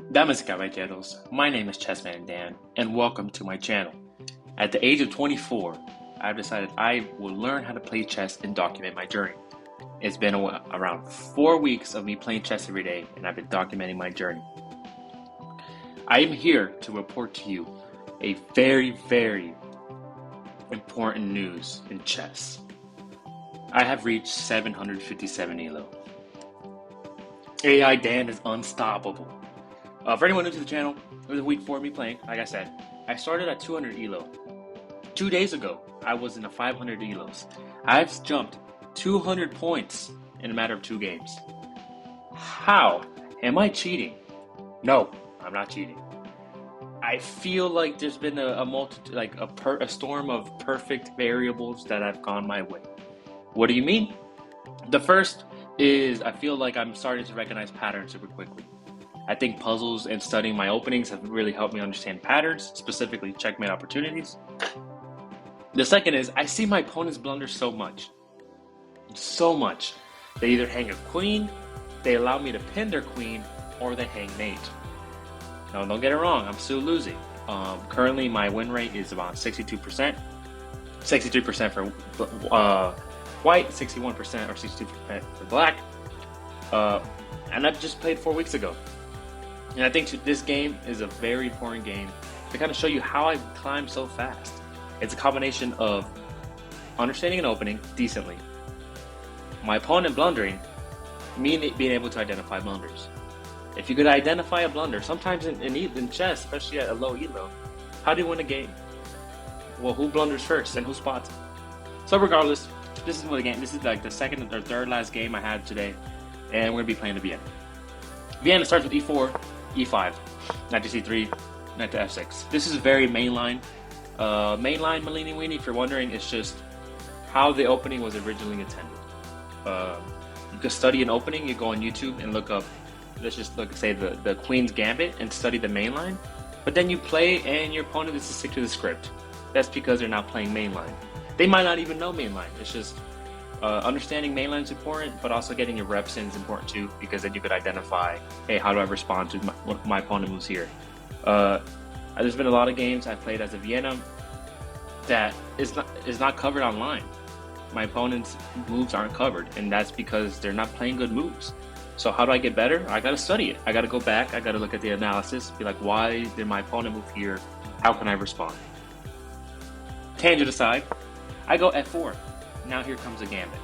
Damas y caballeros, my name is Chessman Dan, and welcome to my channel. At the age of 24, I've decided I will learn how to play chess and document my journey. It's been around 4 weeks of me playing chess every day, and I've been documenting my journey. I am here to report to you a very important news in chess. I have reached 757 Elo. AI Dan is unstoppable. For anyone new to the channel, it was week 4 of me playing. Like I said, I started at 200 Elo. 2 days ago, I was in the 500 Elos. I've jumped 200 points in a matter of 2 games. How? Am I cheating? No, I'm not cheating. I feel like there's been a storm of perfect variables that have gone my way. What do you mean? The first is I feel like I'm starting to recognize patterns super quickly. I think puzzles and studying my openings have really helped me understand patterns, specifically checkmate opportunities. The second is I see my opponents blunder so much. They either hang a queen, they allow me to pin their queen, or they hang mate. Now, don't get it wrong, I'm still losing. Currently, my win rate is about 62%. 63% for white, 61% or 62% for black. And I've just played 4 weeks ago. And I think this game is a very important game to kind of show you how I climb so fast. It's a combination of understanding an opening decently, my opponent blundering, me being able to identify blunders. If you could identify a blunder, sometimes in chess, especially at a low elo, how do you win a game? Well, who blunders first and who spots it? So regardless, this is what the game. This is like the second or third last game I had today, and we're gonna be playing the Vienna. Vienna starts with e4, e5, knight to c3, knight to f6. This is very mainline. Mainline Malini Weenie, if you're wondering, it's just how the opening was originally intended. You could study an opening. You go on YouTube and look up. Let's just say the Queen's Gambit and study the mainline. But then you play, and your opponent is to stick to the script. That's because they're not playing mainline. They might not even know mainline. It's just understanding mainline is important, but also getting your reps in is important too, because then you could identify, hey, how do I respond to what my opponent moves here? There's been a lot of games I've played as a Vienna that is not covered online. My opponent's moves aren't covered, and that's because they're not playing good moves. So how do I get better? I gotta study it. I gotta go back. I gotta look at the analysis. Be like, why did my opponent move here? How can I respond? Tangent aside, I go f4. Now here comes a gambit.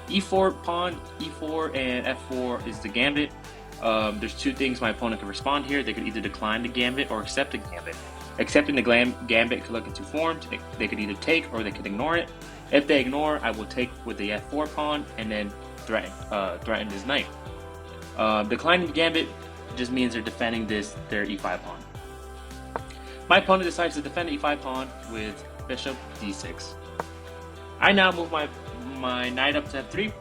e4 pawn, e4 and f4 is the gambit. There's 2 things my opponent can respond here. They could either decline the gambit or accept the gambit. Accepting the gambit could look in 2 forms. They could either take or they could ignore it. If they ignore, I will take with the f4 pawn and then threaten his knight. Declining the gambit just means they're defending their e5 pawn. My opponent decides to defend the e5 pawn with bishop d6. I now move my knight up to f3.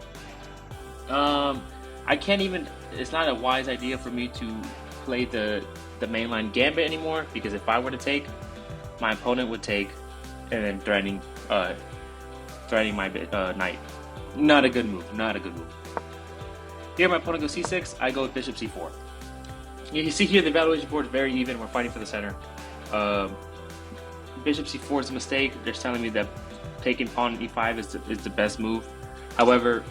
I can't even. It's not a wise idea for me to play the mainline gambit anymore, because if I were to take, my opponent would take, and then threatening my knight. Not a good move. Here my opponent goes c6. I go with bishop c4. You see here the evaluation board is very even. We're fighting for the center. Bishop c4 is a mistake. They're telling me that taking pawn e5 is the best move. However,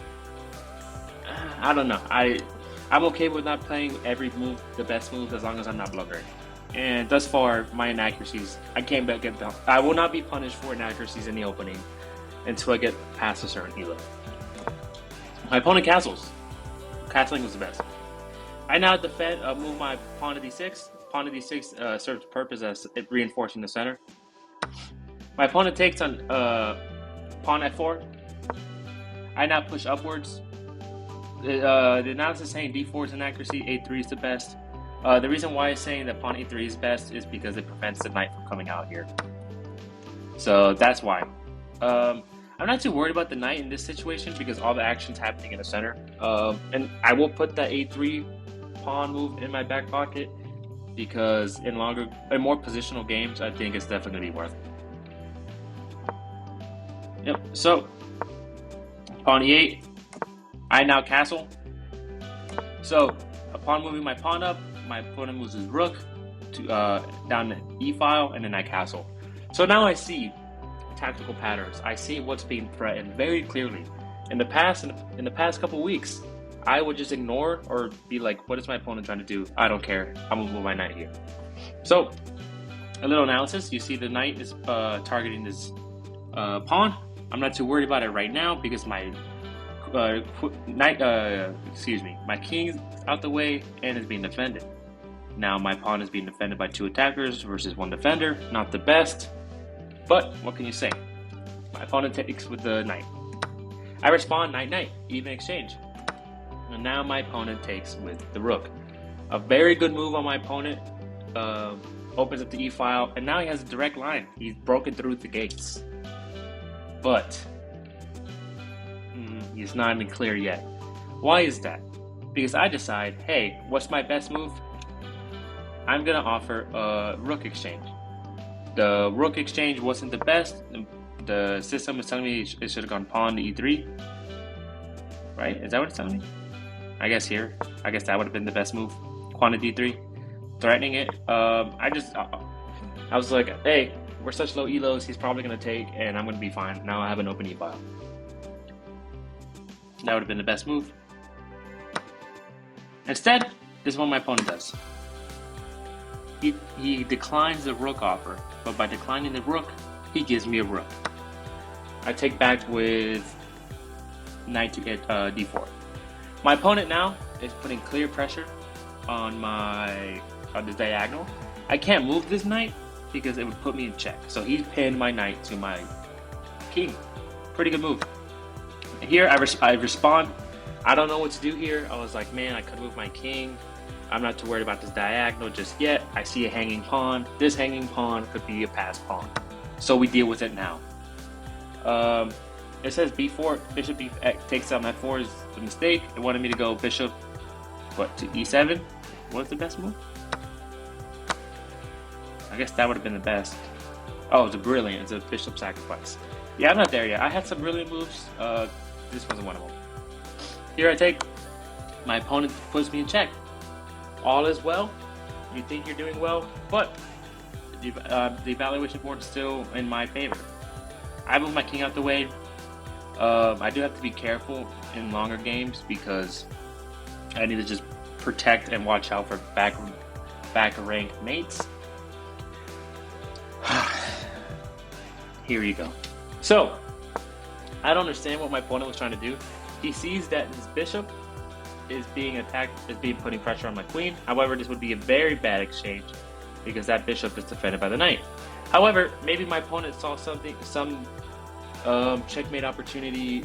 I don't know. I'm okay with not playing every move, the best moves, as long as I'm not blundering. And thus far, my inaccuracies, I will not be punished for inaccuracies in the opening until I get past a certain elo. My opponent castles. Castling was the best. I now move my pawn to d6. Pawn to d6 serves purpose as reinforcing the center. My opponent takes on pawn f4. I now push upwards. The analysis is saying d4 is inaccuracy, a3 is the best. The reason why it's saying that pawn e3 is best is because it prevents the knight from coming out here. So that's why. I'm not too worried about the knight in this situation because all the action's happening in the center. And I will put that a3 pawn move in my back pocket because in more positional games, I think it's definitely going to be worth it. Yep, so pawn e8, I now castle. So upon moving my pawn up, my opponent moves his rook to down to e-file, and then I castle. So now I see tactical patterns. I see what's being threatened very clearly. In the past couple weeks, I would just ignore or be like, "What is my opponent trying to do? I don't care. I'm gonna move my knight here." So a little analysis. You see the knight is targeting this pawn. I'm not too worried about it right now because my my king is out the way and is being defended. Now my pawn is being defended by two attackers versus one defender. Not the best, but what can you say? My opponent takes with the knight. I respond knight, even exchange. And now my opponent takes with the rook. A very good move on my opponent. Opens up the e-file, and now he has a direct line. He's broken through the gates. But he's not even clear yet. Why is that? Because I decide, hey, what's my best move? I'm gonna offer a rook exchange. The rook exchange wasn't the best. The system is telling me it should have gone pawn to e3. Right? Is that what it's telling me? I guess that would have been the best move. Pawn to d3. Threatening it. I was like, hey, we're such low elos, he's probably gonna take, and I'm gonna be fine. Now I have an open e-file. That would have been the best move. Instead, this is what my opponent does. He declines the rook offer, but by declining the rook, he gives me a rook. I take back with knight to get d4. My opponent now is putting clear pressure on the diagonal. I can't move this knight because it would put me in check. So he's pinned my knight to my king. Pretty good move. Here I respond. I don't know what to do here. I was like, man, I could move my king. I'm not too worried about this diagonal just yet. I see a hanging pawn. This hanging pawn could be a passed pawn. So we deal with it now. It says b4, bishop takes out f4 is a mistake. It wanted me to go bishop, to e7? What's the best move? I guess that would have been the best. Oh, it's a bishop sacrifice. Yeah, I'm not there yet. I had some brilliant moves. This wasn't one of them. Here I take. My opponent puts me in check. All is well. You think you're doing well, but the evaluation board is still in my favor. I move my king out the way. I do have to be careful in longer games because I need to just protect and watch out for back rank mates. Here you go. So, I don't understand what my opponent was trying to do. He sees that his bishop is being attacked, putting pressure on my queen. However, this would be a very bad exchange because that bishop is defended by the knight. However, maybe my opponent saw some checkmate opportunity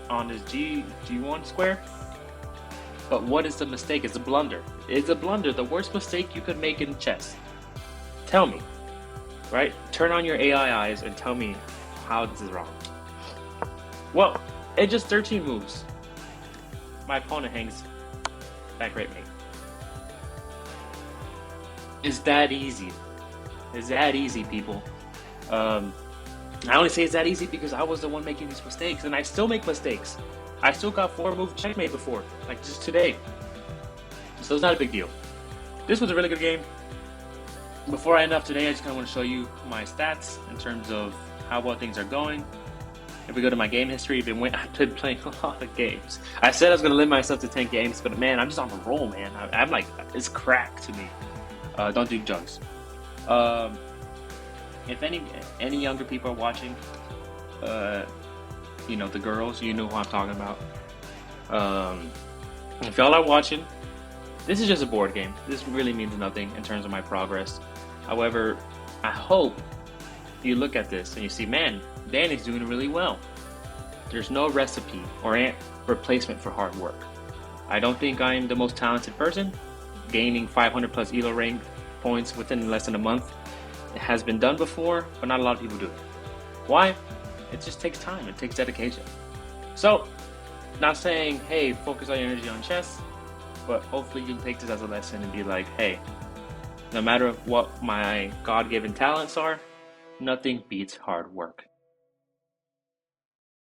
on his G1 square. But what is the mistake? It's a blunder. It's a blunder. The worst mistake you could make in chess. Tell me, right? Turn on your AI eyes and tell me how this is wrong. Well, it's just 13 moves. My opponent hangs back right mate. It's that easy. It's that easy, people. I only say it's that easy because I was the one making these mistakes, and I still make mistakes. I still got 4-move checkmate before, like just today. So it's not a big deal. This was a really good game. Before I end up today, I just kind of want to show you my stats in terms of how well things are going. If we go to my game history, I've been playing a lot of games. I said I was going to limit myself to 10 games, but man, I'm just on a roll, man. I'm like, it's crack to me. Don't do drugs. If any younger people are watching, the girls, you know who I'm talking about. If y'all are watching, this is just a board game. This really means nothing in terms of my progress. However, I hope you look at this and you see, man, Danny's doing really well. There's no recipe or replacement for hard work. I don't think I'm the most talented person. Gaining 500 plus Elo rank points within less than a month. It has been done before, but not a lot of people do it. Why? It just takes time. It takes dedication. So, not saying, hey, focus all your energy on chess, but hopefully you'll take this as a lesson and be like, hey, no matter what my God-given talents are, nothing beats hard work.